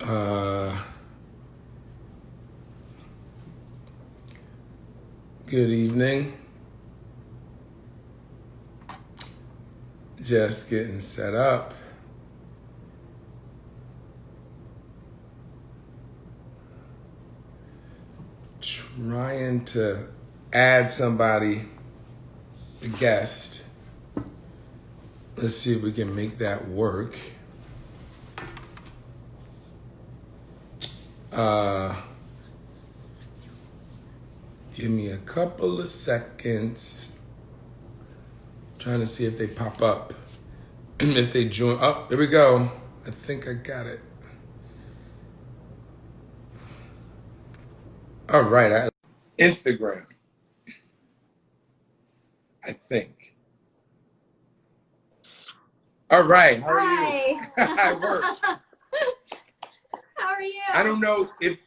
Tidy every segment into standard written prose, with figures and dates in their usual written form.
Uh, Good evening. Just getting set up. Trying to add somebody, a guest. Let's see if we can make that work. Give me a couple of seconds. Trying to see if they pop up. If they join. Oh, there we go. I think I got it. All right. Instagram, I think. All right. How are you? Hi. I work. How are you? I don't know if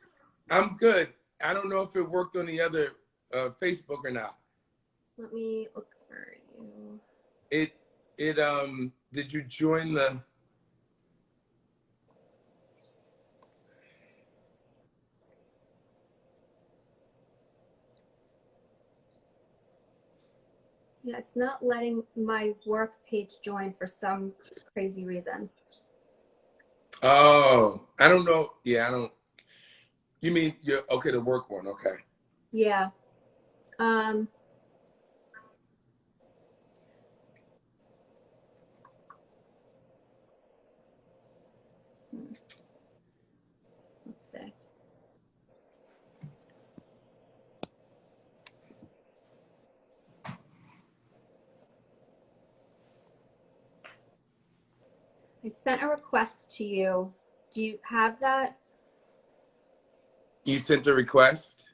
I'm good. I don't know if it worked on the other Facebook or not. Let me look for you. Did you join the? Yeah, it's not letting my work page join for some crazy reason. Oh, I don't know. Yeah, I don't. You mean you're okay? The work one, okay. Yeah. Let's see. I sent a request to you. Do you have that? You sent a request.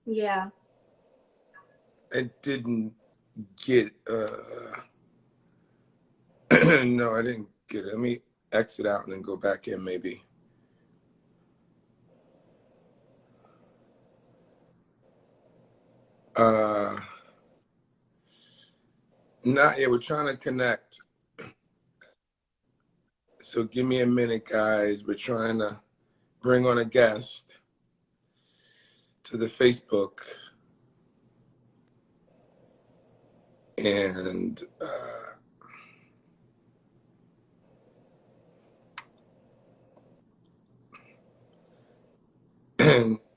Yeah. I didn't get. No, I didn't get it. Let me exit out and then go back in, maybe. Not yet. We're trying to connect. So give me a minute, guys. We're trying to bring on a guest to the Facebook. And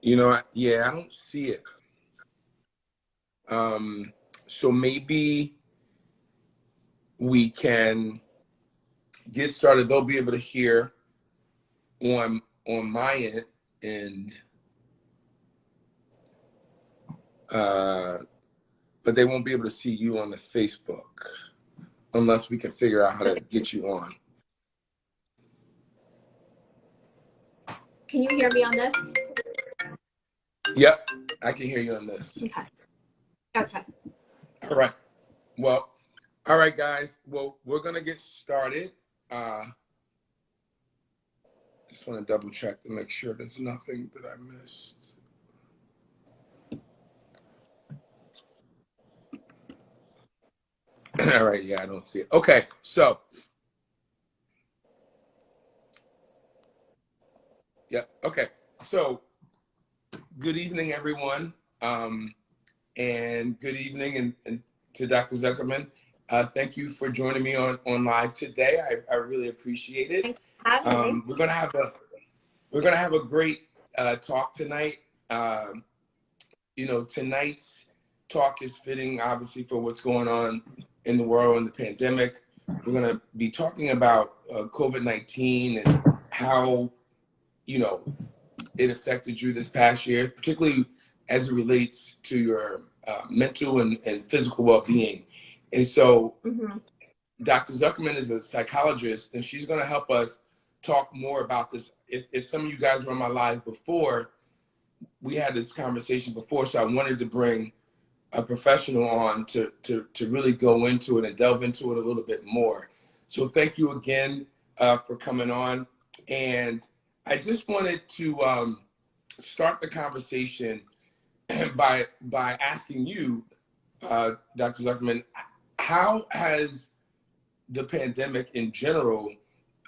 you know, yeah, I don't see it. So maybe we can get started. They'll be able to hear on my end, and but they won't be able to see you on the Facebook unless we can figure out how to get you on. Can you hear me on this? Yep, I can hear you on this. Okay. Okay. All right. Well, all right, guys. Well, we're gonna get started. Just want to double check to make sure there's nothing that I missed. All right, yeah, I don't see it. Okay, so, yeah, okay. So, good evening, everyone. And good evening and to Dr. Zuckerman. Thank you for joining me on live today. I really appreciate it. Thanks for having me. We're gonna have a great talk tonight. You know, tonight's talk is fitting, obviously, for what's going on in the world and the pandemic. We're gonna be talking about COVID-19 and how, you know, it affected you this past year, particularly as it relates to your mental and physical well-being. And so Dr. Zuckerman is a psychologist, and she's going to help us talk more about this. If some of you guys were on my live before, we had this conversation before, so I wanted to bring a professional on to really go into it and delve into it a little bit more. So thank you again for coming on. And I just wanted to start the conversation by asking you, Dr. Zuckerman, how has the pandemic in general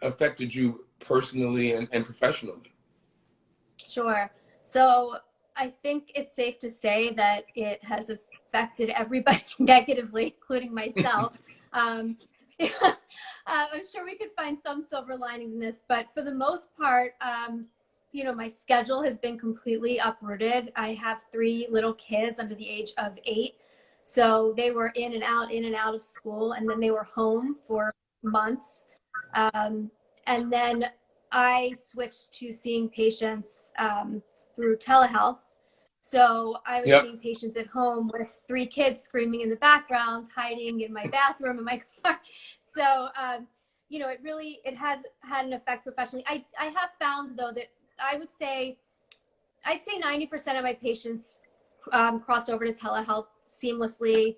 affected you personally and professionally? Sure. So I think it's safe to say that it has affected everybody negatively, including myself. Um, I'm sure we could find some silver linings in this, but for the most part, you know, my schedule has been completely uprooted. I have 3 little kids under the age of 8. So they were in and out of school, and then they were home for months. And then I switched to seeing patients through telehealth. So I was Yep. seeing patients at home with 3 kids screaming in the background, hiding in my bathroom, in my car. So, you know, it has had an effect professionally. I have found though that I'd say 90% of my patients crossed over to telehealth seamlessly.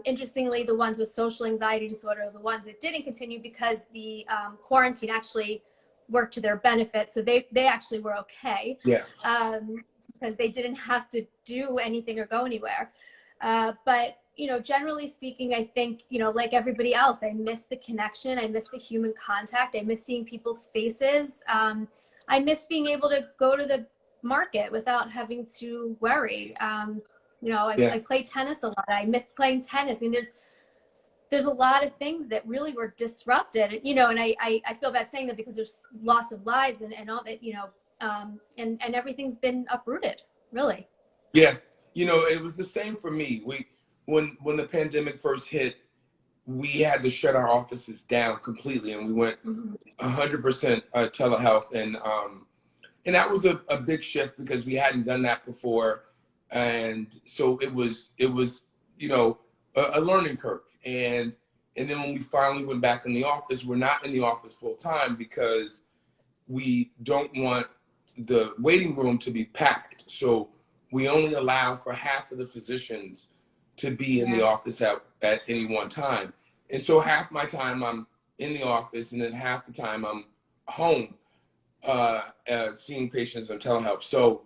Interestingly, the ones with social anxiety disorder are the ones that didn't continue because the quarantine actually worked to their benefit. So they actually were okay. Yes. Because they didn't have to do anything or go anywhere. But, you know, generally speaking, I think, you know, like everybody else, I miss the connection. I miss the human contact. I miss seeing people's faces. I miss being able to go to the market without having to worry. You know, Yeah. I play tennis a lot. I miss playing tennis. I mean, there's a lot of things that really were disrupted, you know, and I feel bad saying that because there's loss of lives and all that, you know, and everything's been uprooted, really. Yeah. You know, it was the same for me. When the pandemic first hit, we had to shut our offices down completely, and we went 100% telehealth, and that was a big shift because we hadn't done that before, and so it was you know a learning curve, and then when we finally went back in the office, we're not in the office full time because we don't want the waiting room to be packed. So we only allow for half of the physicians to be in the office at any one time. And so half my time I'm in the office, and then half the time I'm home seeing patients on telehealth. So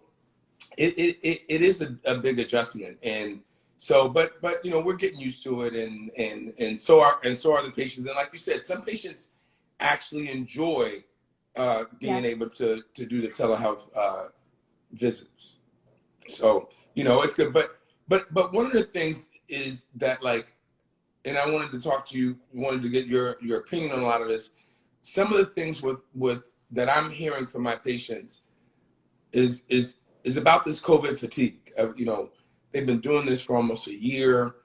it is a big adjustment. And so, but you know, we're getting used to it, and so are the patients. And like you said, some patients actually enjoy being able to do the telehealth visits. So, you know, it's good. But one of the things is that, like, and I wanted to talk to you, wanted to get your opinion on a lot of this. Some of the things with that I'm hearing from my patients is about this COVID fatigue. You know, they've been doing this for almost a year,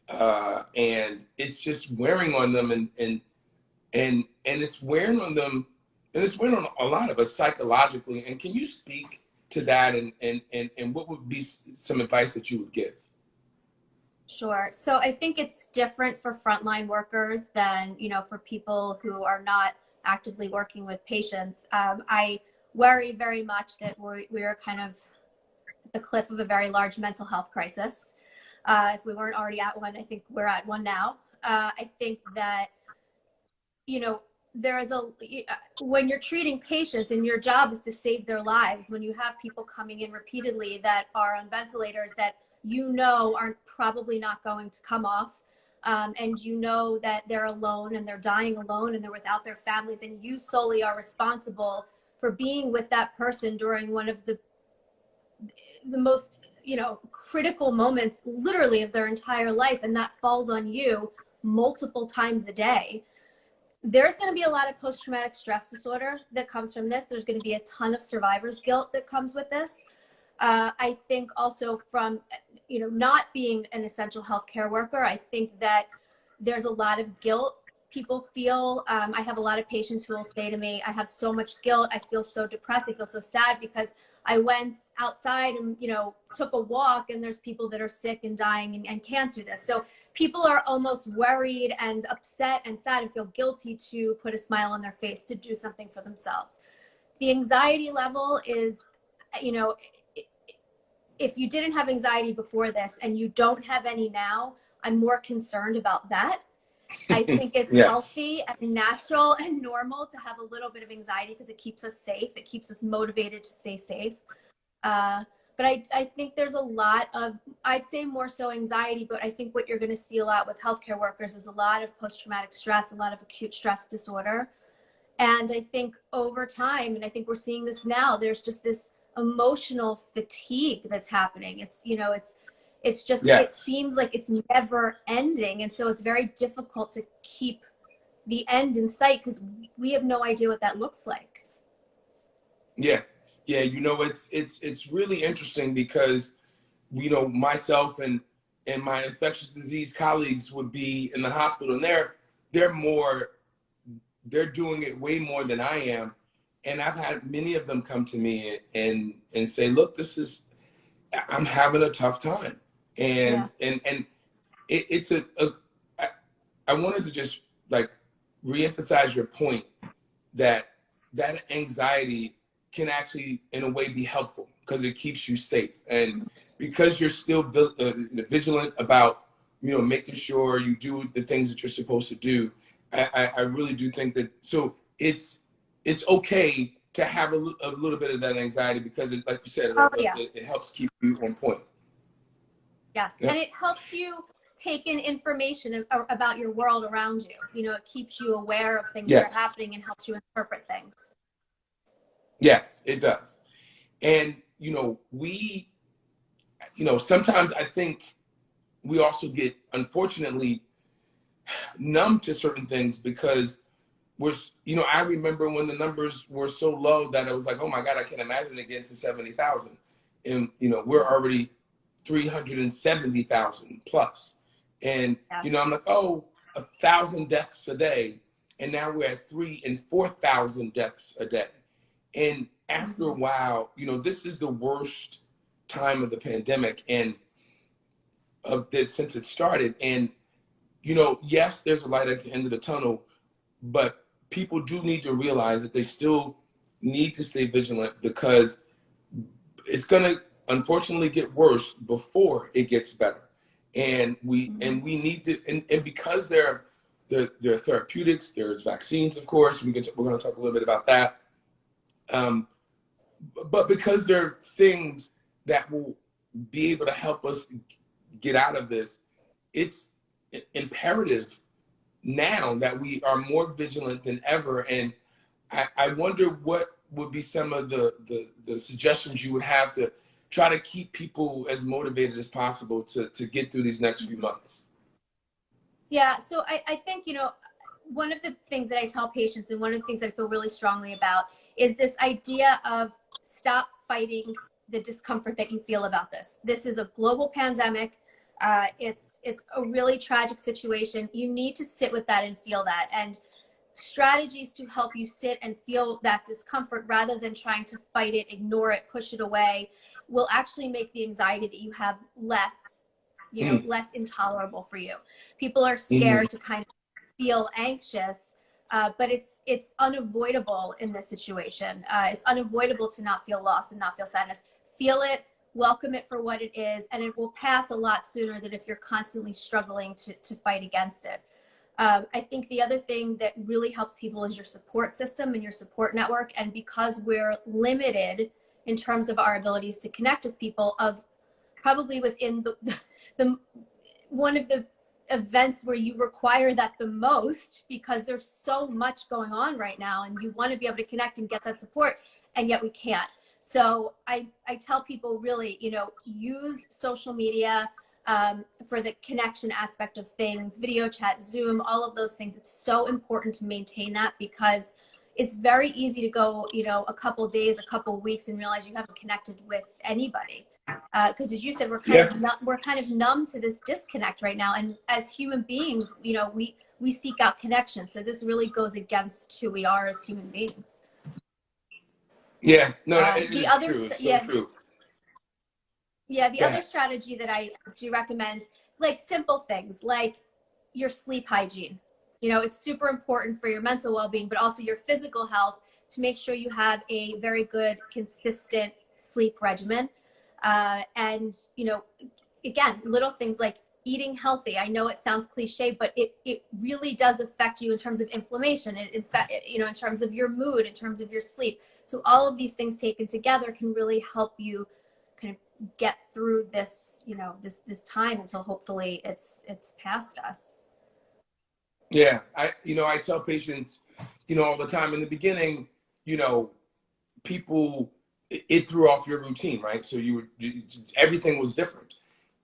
and it's just wearing on them, and it's wearing on them, and it's wearing on a lot of us psychologically. And can you speak to that, and what would be some advice that you would give? Sure. So I think it's different for frontline workers than, you know, for people who are not actively working with patients. I worry very much that we're kind of at the cliff of a very large mental health crisis. If we weren't already at one, I think we're at one now. I think that, you know, when you're treating patients and your job is to save their lives, when you have people coming in repeatedly that are on ventilators that you know are probably not going to come off, and you know that they're alone and they're dying alone and they're without their families, and you solely are responsible for being with that person during one of the most, you know, critical moments literally of their entire life, and that falls on you multiple times a day. There's going to be a lot of post-traumatic stress disorder that comes from this. There's going to be a ton of survivor's guilt that comes with this. I think also from, you know, not being an essential healthcare worker, I think that there's a lot of guilt people feel. I have a lot of patients who will say to me, I have so much guilt. I feel so depressed. I feel so sad because I went outside and, you know, took a walk, and there's people that are sick and dying and can't do this. So people are almost worried and upset and sad and feel guilty to put a smile on their face, to do something for themselves. The anxiety level is, you know, if you didn't have anxiety before this and you don't have any now, I'm more concerned about that. I think it's healthy and natural and normal to have a little bit of anxiety because it keeps us safe. It keeps us motivated to stay safe. But I think there's a lot of, I'd say more so anxiety, but I think what you're going to see a lot with healthcare workers is a lot of post-traumatic stress, a lot of acute stress disorder. And I think over time, and I think we're seeing this now, there's just this emotional fatigue that's happening. It's, you know, it's just, it Yes. seems like it's never ending. And so it's very difficult to keep the end in sight because we have no idea what that looks like. Yeah. Yeah. You know, it's really interesting because, you know, myself and my infectious disease colleagues would be in the hospital, and they're doing it way more than I am. And I've had many of them come to me and say, look, I'm having a tough time. Yeah. And it's I, I wanted to just like reemphasize your point that that anxiety can actually, in a way, be helpful because it keeps you safe, and because you're still vigilant about, you know, making sure you do the things that you're supposed to do. I really do think that, so it's okay to have a little bit of that anxiety because, like you said, Oh, yeah. it helps keep you on point. Yes. Yeah. And it helps you take in information about your world around you. You know, it keeps you aware of things that are Yes. happening and helps you interpret things. Yes, it does. And, sometimes I think we also get, unfortunately, numb to certain things because I remember when the numbers were so low that I was like, oh my God, I can't imagine it getting to 70,000. And, we're already 370,000 plus. And, Yeah. I'm like, oh, 1,000 deaths a day. And now we're at 3,000 and 4,000 deaths a day. And after a while, this is the worst time of the pandemic and since it started. And, yes, there's a light at the end of the tunnel, but people do need to realize that they still need to stay vigilant because it's going to unfortunately get worse before it gets better. And we need to, and because there are therapeutics, there's vaccines, of course, we're going to talk a little bit about that. But because there are things that will be able to help us get out of this, it's imperative now that we are more vigilant than ever. And I wonder what would be some of the suggestions you would have to try to keep people as motivated as possible to get through these next few months. Yeah, so I think, one of the things that I tell patients and one of the things that I feel really strongly about is this idea of stop fighting the discomfort that you feel about this. This is a global pandemic. It's a really tragic situation. You need to sit with that and feel that. And strategies to help you sit and feel that discomfort rather than trying to fight it, ignore it, push it away will actually make the anxiety that you have less, less intolerable for you. People are scared to kind of feel anxious, but it's unavoidable in this situation. It's unavoidable to not feel loss and not feel sadness. Feel it, welcome it for what it is, and it will pass a lot sooner than if you're constantly struggling to fight against it. I think the other thing that really helps people is your support system and your support network. And because we're limited in terms of our abilities to connect with people, of probably within the one of the events where you require that the most, because there's so much going on right now and you want to be able to connect and get that support, and yet we can't. So I tell people really, use social media for the connection aspect of things, video chat, Zoom, all of those things. It's so important to maintain that because it's very easy to go, a couple days, a couple weeks and realize you haven't connected with anybody. Because as you said, we're kind of numb to this disconnect right now. And as human beings, we seek out connection. So this really goes against who we are as human beings. Yeah, no, it is true. It's so true. Yeah, the other strategy that I do recommend, like simple things like your sleep hygiene. It's super important for your mental well-being, but also your physical health to make sure you have a very good, consistent sleep regimen. And, again, little things like eating healthy. I know it sounds cliche, but it really does affect you in terms of inflammation, and in terms of your mood, in terms of your sleep. So all of these things taken together can really help you kind of get through this, this time until hopefully it's past us. Yeah, I tell patients, all the time in the beginning, people, it threw off your routine, right? So everything was different.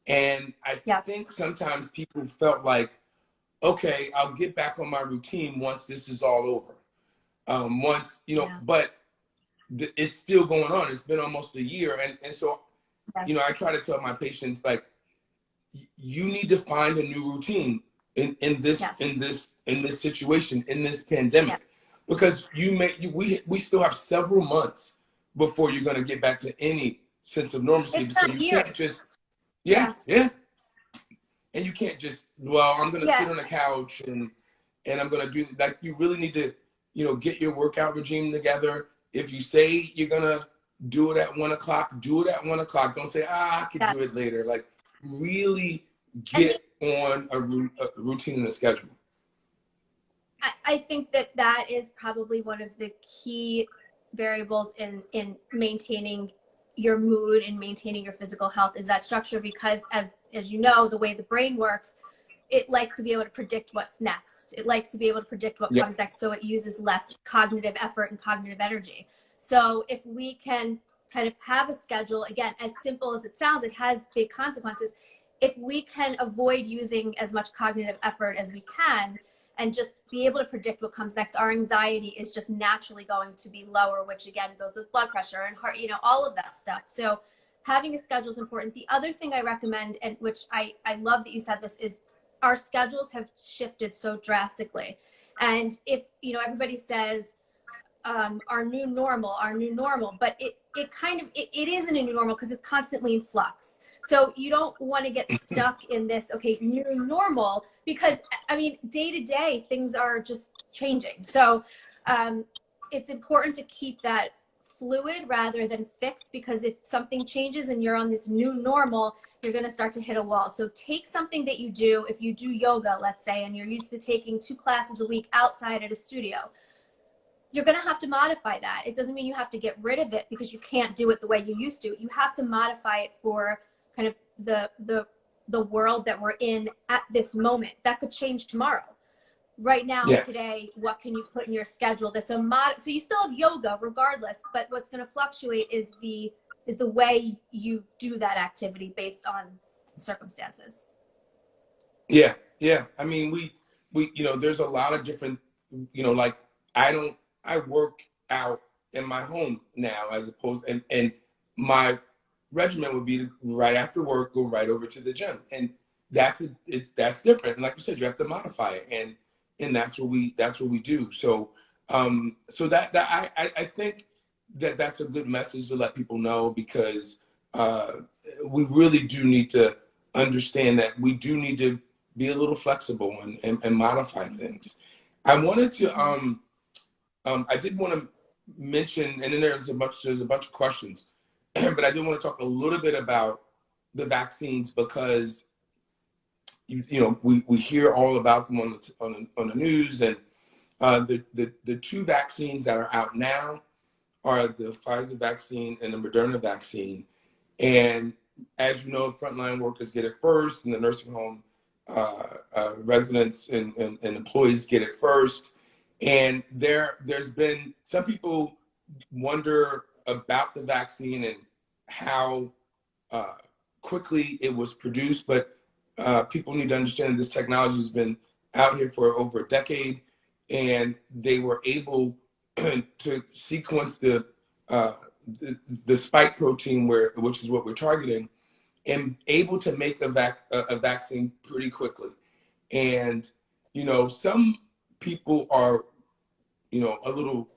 And I Yeah. think sometimes people felt like, okay, I'll get back on my routine once this is all over. Yeah. But it's still going on. It's been almost a year. And so, Yeah. I try to tell my patients, like, you need to find a new routine in this Yes. in this situation, in this pandemic, Yeah. because we still have several months before you're going to get back to any sense of normalcy. If So not you can't years. just, Yeah. yeah, and you can't just, well, I'm going to Yeah. sit on the couch and I'm going to do, like, you really need to, get your workout regime together. If you say you're going to do it at 1 o'clock, do it at 1 o'clock. Don't say, I could do Yes. it later. Like, really And get on a routine and a schedule. I think that is probably one of the key variables in maintaining your mood and maintaining your physical health is that structure, because as you know, the way the brain works, it likes to be able to predict what's next. It likes to be able to predict what Yeah. comes next, so it uses less cognitive effort and cognitive energy. So if we can kind of have a schedule, again, as simple as it sounds, it has big consequences. If we can avoid using as much cognitive effort as we can and just be able to predict what comes next, our anxiety is just naturally going to be lower, which again goes with blood pressure and heart, all of that stuff. So having a schedule is important. The other thing I recommend, and which I love that you said this, is our schedules have shifted so drastically. And if, everybody says, our new normal, but it kind of, it isn't a new normal because it's constantly in flux. So you don't want to get stuck in this, okay, new normal, because day to day things are just changing. So it's important to keep that fluid rather than fixed, because if something changes and you're on this new normal, you're going to start to hit a wall. So take something that you do. If you do yoga, let's say, and you're used to taking 2 classes a week outside at a studio, you're going to have to modify that. It doesn't mean you have to get rid of it because you can't do it the way you used to. You have to modify it for kind of the world that we're in at this moment. That could change tomorrow. Right now, Yes. today, what can you put in your schedule that's so you still have yoga regardless, but what's going to fluctuate is the way you do that activity based on circumstances. Yeah. We there's a lot of different, like, I work out in my home now, as opposed, and my regimen would be to, right after work, go right over to the gym. And that's different. And like you said, you have to modify it. And that's what we do. So, that I think that's a good message to let people know, because we really do need to understand that we do need to be a little flexible and modify things. I wanted to, I did want to mention, and then there's a bunch of questions, but I did want to talk a little bit about the vaccines, because we hear all about them on the news, and the 2 vaccines that are out now are the Pfizer vaccine and the Moderna vaccine. And as you know, frontline workers get it first, and the nursing home residents and employees get it first. And there's been, some people wonder about the vaccine and how quickly it was produced, but people need to understand this technology has been out here for over a decade, and they were able to sequence the spike protein, which is what we're targeting, and able to make a vaccine pretty quickly. And some people are a little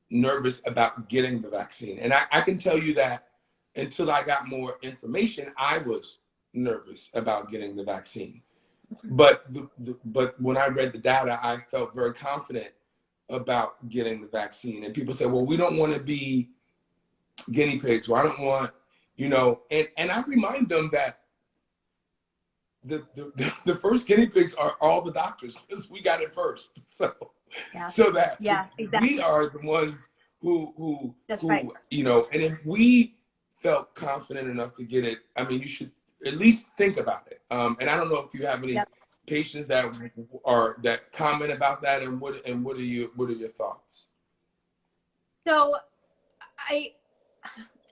nervous about getting the vaccine, and I can tell you that until I got more information, I was nervous about getting the vaccine. But but when I read the data, I felt very confident about getting the vaccine. And people say, well, we don't want to be guinea pigs, or I don't want, and I remind them that the first guinea pigs are all the doctors, because we got it first. So Yeah. so that Yeah, exactly. we are the ones who That's right. and if we felt confident enough to get it, you should at least think about it. And I don't know if you have any Yep. patients that comment about that, and what are your thoughts? So I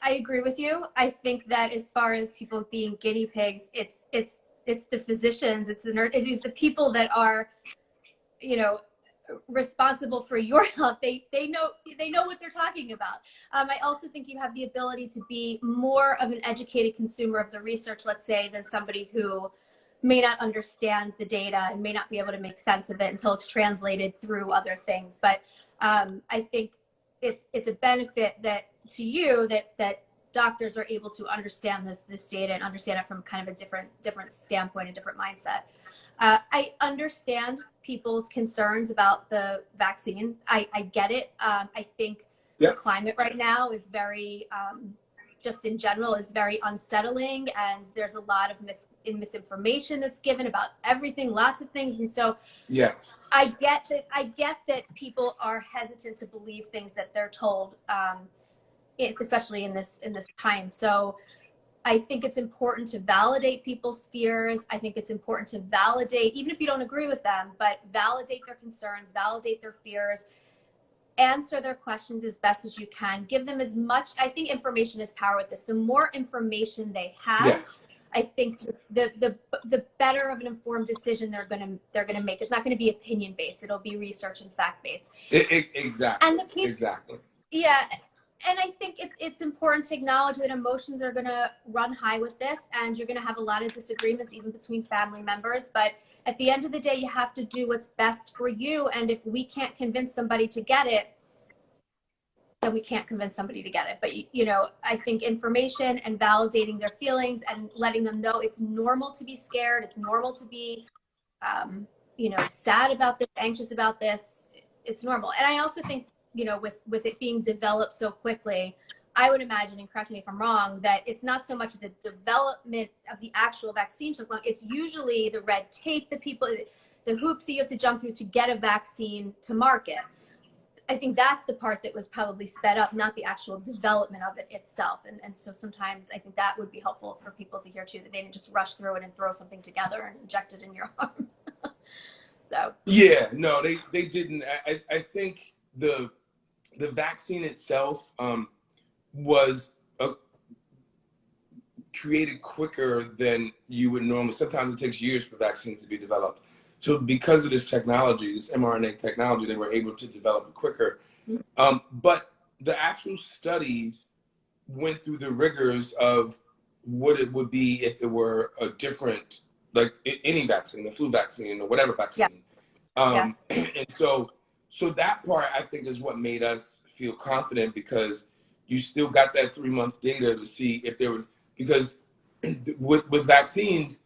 agree with you. I think that as far as people being guinea pigs, it's the physicians, it's the nurse, it's the people that are, you know, responsible for your health. They know what they're talking about. I also think you have the ability to be more of an educated consumer of the research, let's say, than somebody who may not understand the data and may not be able to make sense of it until it's translated through other things. But I think it's a benefit that to you that doctors are able to understand this data and understand it from kind of a different standpoint, a different mindset. I understand people's concerns about the vaccine. I get it. I think the climate right now is very, just in general, is very unsettling, and there's a lot of misinformation that's given about everything, lots of things. And so yeah, I get that people are hesitant to believe things that they're told, especially in this time. So I think it's important to validate people's fears. I think it's important to validate, even if you don't agree with them, but validate their concerns, validate their fears, answer their questions as best as you can. Give them as much, I think information is power with this. The more information they have, yes, I think the better of an informed decision they're gonna make. It's not gonna be opinion based. It'll be research and fact based. Exactly. And exactly. Yeah. And I think it's important to acknowledge that emotions are going to run high with this, and you're going to have a lot of disagreements even between family members. But at the end of the day, you have to do what's best for you. And if we can't convince somebody to get it, then we can't convince somebody to get it. But, you know, I think information and validating their feelings and letting them know it's normal to be scared. It's normal to be, you know, sad about this, anxious about this. It's normal. And I also think, you know, with it being developed so quickly, I would imagine, and correct me if I'm wrong, that it's not so much the development of the actual vaccine took long. It's usually the red tape that people, the hoops that you have to jump through to get a vaccine to market. I think that's the part that was probably sped up, not the actual development of it itself. And so sometimes I think that would be helpful for people to hear too, that they didn't just rush through it and throw something together and inject it in your arm. So yeah, no, they didn't. I think the vaccine itself was created quicker than you would normally. Sometimes it takes years for vaccines to be developed. So because of this technology, this mRNA technology, they were able to develop it quicker. But the actual studies went through the rigors of what it would be if it were a different, like any vaccine, the flu vaccine or whatever vaccine. yeah. And so that part, I think, is what made us feel confident, because you still got that 3-month data to see if there was, because with vaccines,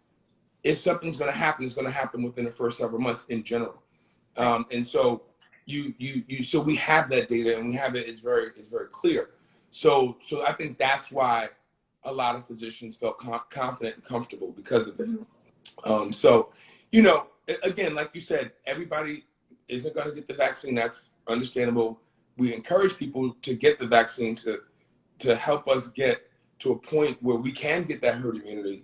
if something's going to happen, it's going to happen within the first several months in general. And so so we have that data, and we have it. It's very clear. So I think that's why a lot of physicians felt confident and comfortable because of it. So, you know, again, like you said, everybody isn't going to get the vaccine. That's understandable. We encourage people to get the vaccine to help us get to a point where we can get that herd immunity,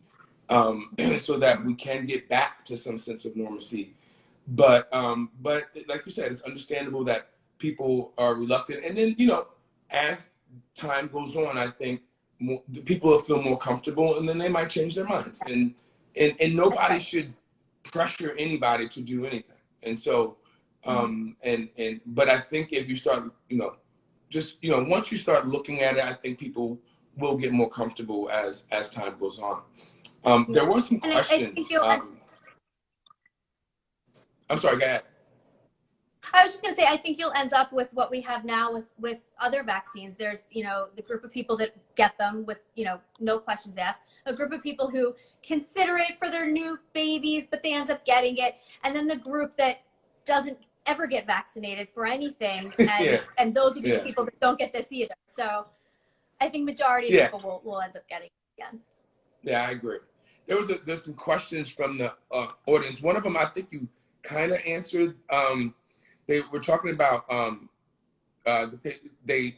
so that we can get back to some sense of normalcy. But like you said, it's understandable that people are reluctant. And then, you know, as time goes on, I think the people will feel more comfortable, and then they might change their minds. And nobody should pressure anybody to do anything. And so, but I think if you start, you know, just, you know, once you start looking at it, I think people will get more comfortable as time goes on. There were some questions. I'm sorry, go ahead. I was just going to say, I think you'll end up with what we have now with other vaccines. There's, you know, the group of people that get them with, you know, no questions asked, a group of people who consider it for their new babies, but they end up getting it. And then the group that doesn't ever get vaccinated for anything. And, and those would be the people that don't get this either. So I think majority of people will end up getting it again. Yeah, I agree. There's some questions from the audience. One of them, I think you kind of answered. They were talking about they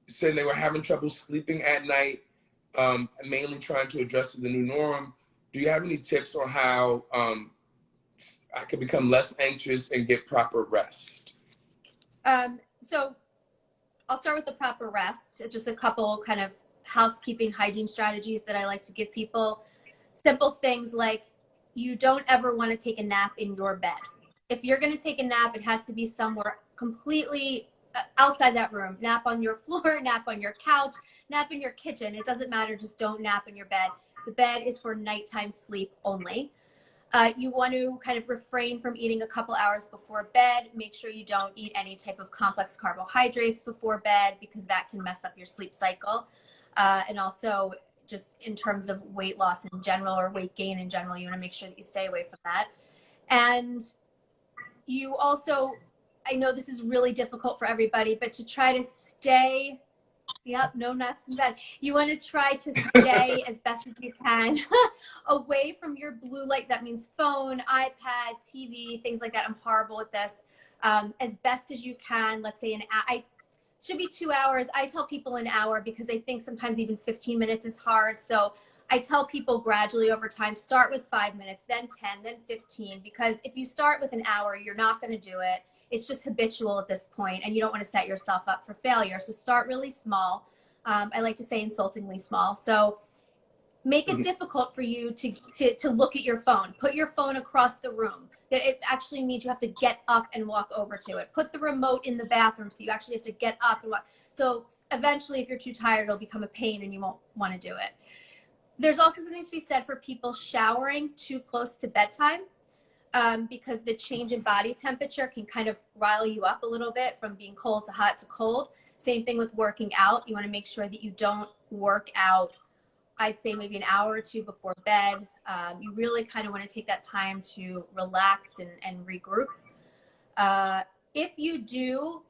said they were having trouble sleeping at night, mainly trying to adjust to the new norm. Do you have any tips on how I can become less anxious and get proper rest? So I'll start with the proper rest. Just a couple kind of housekeeping hygiene strategies that I like to give people. Simple things like you don't ever want to take a nap in your bed. If you're going to take a nap, it has to be somewhere completely outside that room. Nap on your floor, nap on your couch, nap in your kitchen. It doesn't matter. Just don't nap in your bed. The bed is for nighttime sleep only. You want to kind of refrain from eating a couple hours before bed. Make sure you don't eat any type of complex carbohydrates before bed because that can mess up your sleep cycle. And also just in terms of weight loss in general or weight gain in general, you want to make sure that you stay away from that. And you also, I know this is really difficult for everybody, but to try to stay, no naps in bed. You want to try to stay as best as you can away from your blue light. That means phone, iPad, TV, things like that. I'm horrible with this. As best as you can, let's say it should be 2 hours. I tell people an hour because I think sometimes even 15 minutes is hard. So I tell people gradually over time, start with 5 minutes, then 10, then 15, because if you start with an hour, you're not going to do it. It's just habitual at this point, and you don't want to set yourself up for failure. So start really small. I like to say insultingly small. So make it difficult for you to look at your phone. Put your phone across the room. That it actually means you have to get up and walk over to it. Put the remote in the bathroom so you actually have to get up and walk. So eventually, if you're too tired, it'll become a pain and you won't want to do it. There's also something to be said for people showering too close to bedtime. Because the change in body temperature can kind of rile you up a little bit from being cold to hot to cold. Same thing with working out. You want to make sure that you don't work out, I'd say maybe an hour or two before bed. You really kind of want to take that time to relax and regroup. If you do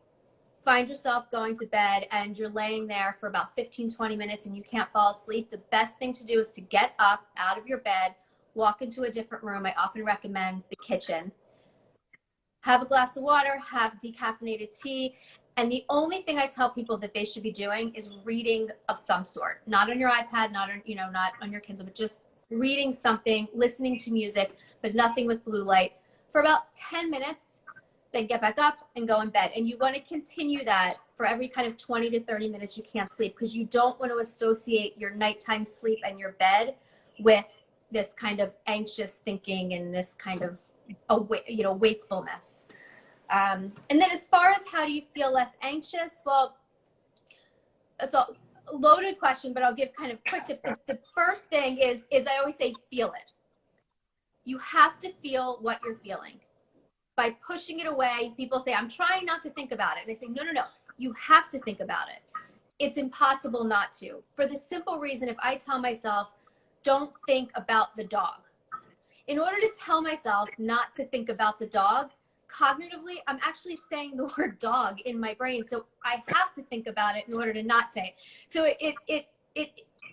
find yourself going to bed and you're laying there for about 15, 20 minutes and you can't fall asleep, the best thing to do is to get up out of your bed, walk into a different room. I often recommend the kitchen. Have a glass of water, have decaffeinated tea. And the only thing I tell people that they should be doing is reading of some sort. Not on your iPad, not on your Kindle, but just reading something, listening to music, but nothing with blue light for about 10 minutes, then get back up and go in bed. And you want to continue that for every kind of 20 to 30 minutes you can't sleep, because you don't want to associate your nighttime sleep and your bed with this kind of anxious thinking and this kind of wakefulness. And then as far as how do you feel less anxious, well, that's a loaded question, but I'll give kind of quick tips. The first thing is I always say, feel it. You have to feel what you're feeling. By pushing it away, people say, I'm trying not to think about it. And I say, no, you have to think about it. It's impossible not to. For the simple reason, if I tell myself, don't think about the dog. In order to tell myself not to think about the dog, cognitively, I'm actually saying the word dog in my brain. So I have to think about it in order to not say it. So it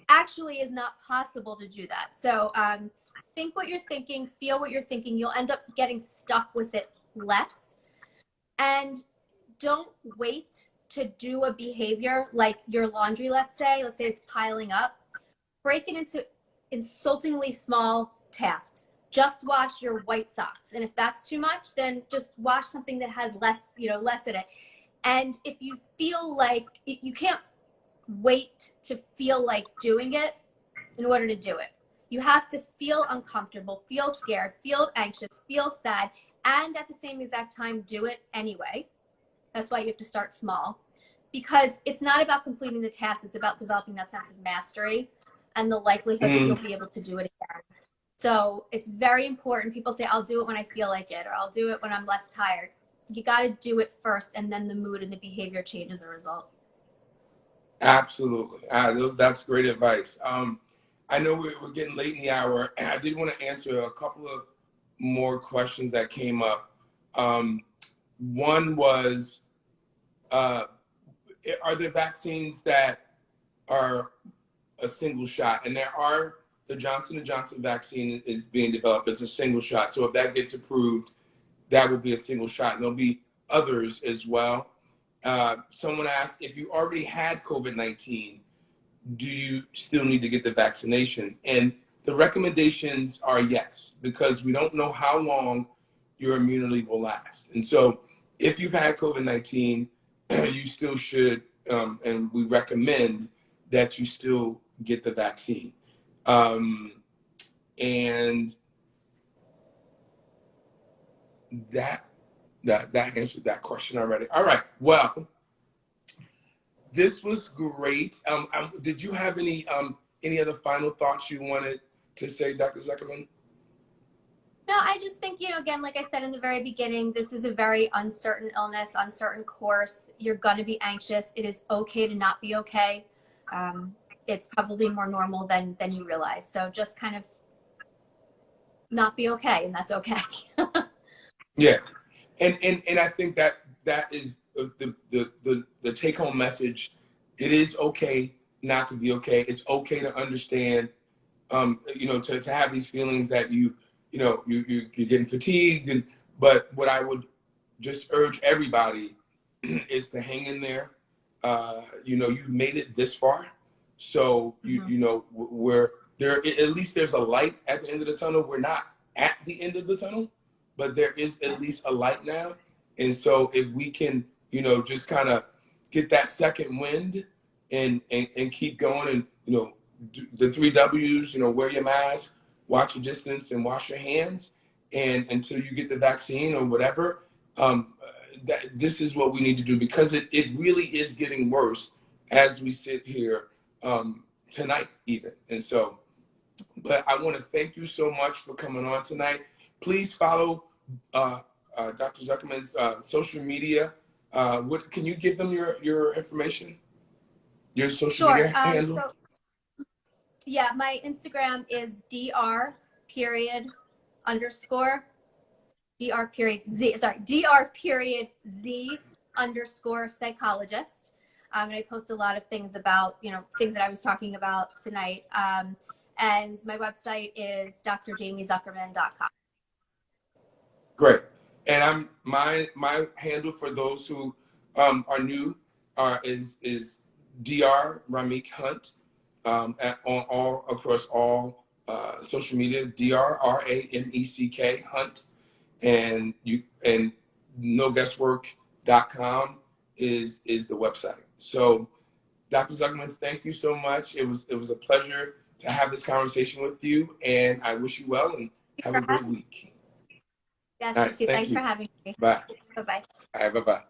actually is not possible to do that. So think what you're thinking, feel what you're thinking. You'll end up getting stuck with it less. And don't wait to do a behavior like your laundry, let's say it's piling up. Break it into insultingly small tasks. Just wash your white socks. And if that's too much, then just wash something that has less in it. And if you feel like you can't wait to feel like doing it in order to do it. You have to feel uncomfortable, feel scared, feel anxious, feel sad, and at the same exact time, do it anyway. That's why you have to start small, because it's not about completing the task. It's about developing that sense of mastery and the likelihood that you'll be able to do it again. So it's very important. People say, I'll do it when I feel like it, or I'll do it when I'm less tired. You got to do it first, and then the mood and the behavior change as a result. Absolutely. That's great advice. I know we're getting late in the hour, and I did want to answer a couple of more questions that came up. One was, are there vaccines that are a single shot? And there are. The Johnson & Johnson vaccine is being developed. It's a single shot. So if that gets approved, that will be a single shot. And there'll be others as well. Someone asked, if you already had COVID-19, do you still need to get the vaccination? And the recommendations are yes, because we don't know how long your immunity will last. And so if you've had COVID-19, you still should, and we recommend that you still get the vaccine. And that answered that question already. All right. Well, this was great. Did you have any other final thoughts you wanted to say, Dr. Zuckerman? No, I just think, again, like I said in the very beginning, this is a very uncertain illness, uncertain course. You're going to be anxious. It is okay to not be okay. It's probably more normal than you realize. So just kind of not be okay, and that's okay. Yeah. And I think that is the take home message. It is okay not to be okay. It's okay to understand, to have these feelings that you're getting fatigued. But what I would just urge everybody is to hang in there. You've made it this far. So, where at least there's a light at the end of the tunnel. We're not at the end of the tunnel, but there is at least a light now. And so if we can, just kind of get that second wind and keep going and, the 3 W's, wear your mask, watch your distance, and wash your hands, and until you get the vaccine or whatever, this is what we need to do, because it really is getting worse as we sit here tonight even. And so, but I want to thank you so much for coming on tonight. Please follow Dr. Zuckerman's social media. Can you give them your information? Your social media handle? So, yeah, my Instagram is dr period Z underscore psychologist. And I post a lot of things about, things that I was talking about tonight. And my website is drjamiezuckerman.com. Great. And my handle for those who are new is Dr. Rameek Hunt across all social media. Dr. Rameck Hunt, and NoGuessWork.com is the website. So, Dr. Zuckerman, thank you so much. It was a pleasure to have this conversation with you, and I wish you well and have a great week. Yes, All you right, too. Thanks you. for having me. Bye. Bye-bye. All right, bye-bye.